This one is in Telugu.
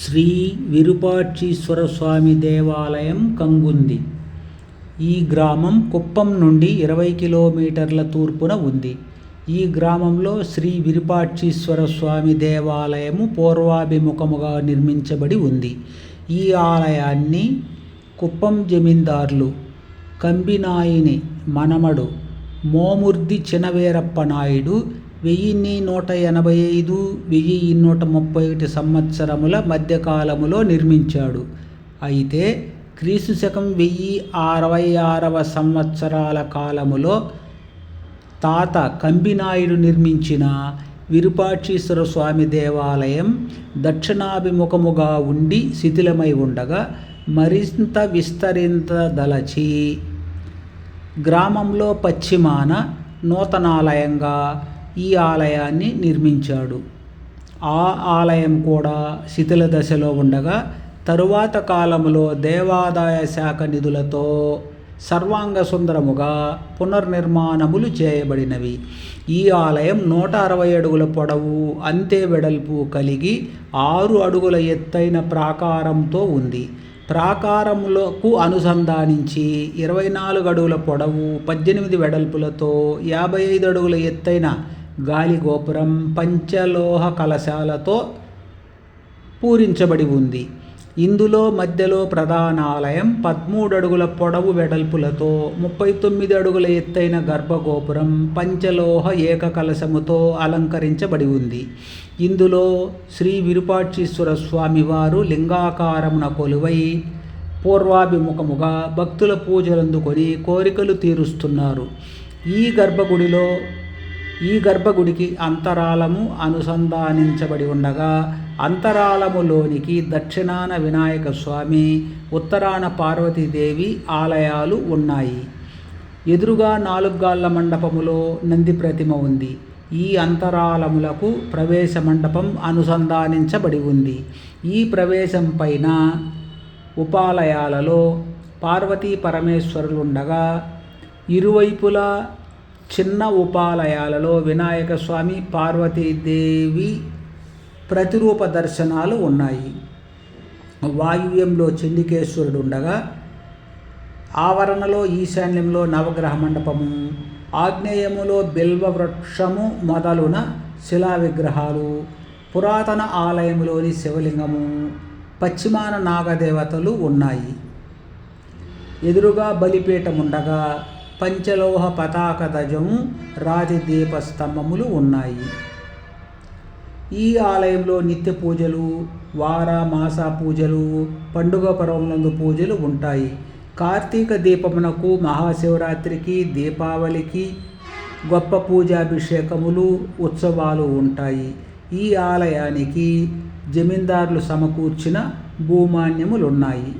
శ్రీ విరూపాక్షేశ్వర స్వామి దేవాలయం కంగుంది. ఈ గ్రామం కుప్పం నుండి 20 కిలోమీటర్ల తూర్పున ఉంది. ఈ గ్రామంలో శ్రీ విరూపాక్షేశ్వర స్వామి దేవాలయము పూర్వాభిముఖముగా నిర్మించబడి ఉంది. ఈ ఆలయాన్ని కుప్పం జమీందార్లు కంబినాయిని మనమడు మోముర్ది చినవీరప్ప నాయుడు 1185–1131 సంవత్సరముల మధ్యకాలములో నిర్మించాడు. అయితే క్రీస్తు శకం 1066వ సంవత్సరాల కాలములో తాత కంబినాయుడు నిర్మించిన విరూపాక్షేశ్వర స్వామి దేవాలయం దక్షిణాభిముఖముగా ఉండి శిథిలమై ఉండగా మరింత విస్తరించదలచి గ్రామంలో పశ్చిమాన నూతనాలయంగా ఈ ఆలయాన్ని నిర్మించాడు. ఆ ఆలయం కూడా శిథిల దశలో ఉండగా తరువాత కాలంలో దేవాదాయ శాఖ నిధులతో సర్వాంగ సుందరముగా పునర్నిర్మాణములు చేయబడినవి. ఈ ఆలయం 160 అడుగుల పొడవు, అంతే వెడల్పు కలిగి 6 అడుగుల ఎత్తైన ప్రాకారంతో ఉంది. ప్రాకారములకు అనుసంధానించి 24 అడుగుల పొడవు, 18 వెడల్పులతో 55 అడుగుల ఎత్తైన గాలి గోపురం పంచలోహ కలశాలతో పూరించబడి ఉంది. ఇందులో మధ్యలో ప్రధాన ఆలయం 13 అడుగుల పొడవు వెడల్పులతో 39 అడుగుల ఎత్తైన గర్భగోపురం పంచలోహ ఏకకలశముతో అలంకరించబడి ఉంది. ఇందులో శ్రీ విరూపాక్షేశ్వర స్వామి వారు లింగాకారమున కొలువై పూర్వాభిముఖముగా భక్తుల పూజలందుకొని కోరికలు తీరుస్తున్నారు. ఈ గర్భగుడికి అంతరాలము అనుసంధానించబడి ఉండగా అంతరాలములోనికి దక్షిణాన వినాయక స్వామి, ఉత్తరాన పార్వతీదేవి ఆలయాలు ఉన్నాయి. ఎదురుగా 4 గాళ్ళ మండపములో నంది ప్రతిమ ఉంది. ఈ అంతరాలములకు ప్రవేశ మండపం అనుసంధానించబడి ఉంది. ఈ ప్రవేశం పైన ఉపాలయాలలో పార్వతీ పరమేశ్వరులుండగా ఇరువైపులా చిన్న ఉపాలయాలలో వినాయక స్వామి, పార్వతీదేవి ప్రతిరూప దర్శనాలు ఉన్నాయి. వాయువ్యంలో చండికేశ్వరుడు ఉండగా ఆవరణలో ఈశాన్యంలో నవగ్రహ మండపము, ఆగ్నేయములో బిల్వ వృక్షము మొదలున శిలా విగ్రహాలు, పురాతన ఆలయములోని శివలింగము, పశ్చిమాన నాగదేవతలు ఉన్నాయి. ఎదురుగా బలిపీఠముండగా పంచలోహ పతాక ధ్వజము, రాతి దీపస్తంభములు ఉన్నాయి. ఈ ఆలయంలో నిత్య పూజలు, వార మాస పూజలు, పండుగ పర్వములందు పూజలు ఉంటాయి. కార్తీక దీపమునకు, మహాశివరాత్రికి, దీపావళికి గొప్ప పూజాభిషేకములు, ఉత్సవాలు ఉంటాయి. ఈ ఆలయానికి జమీందారులు సమకూర్చిన భూమాన్యములున్నాయి.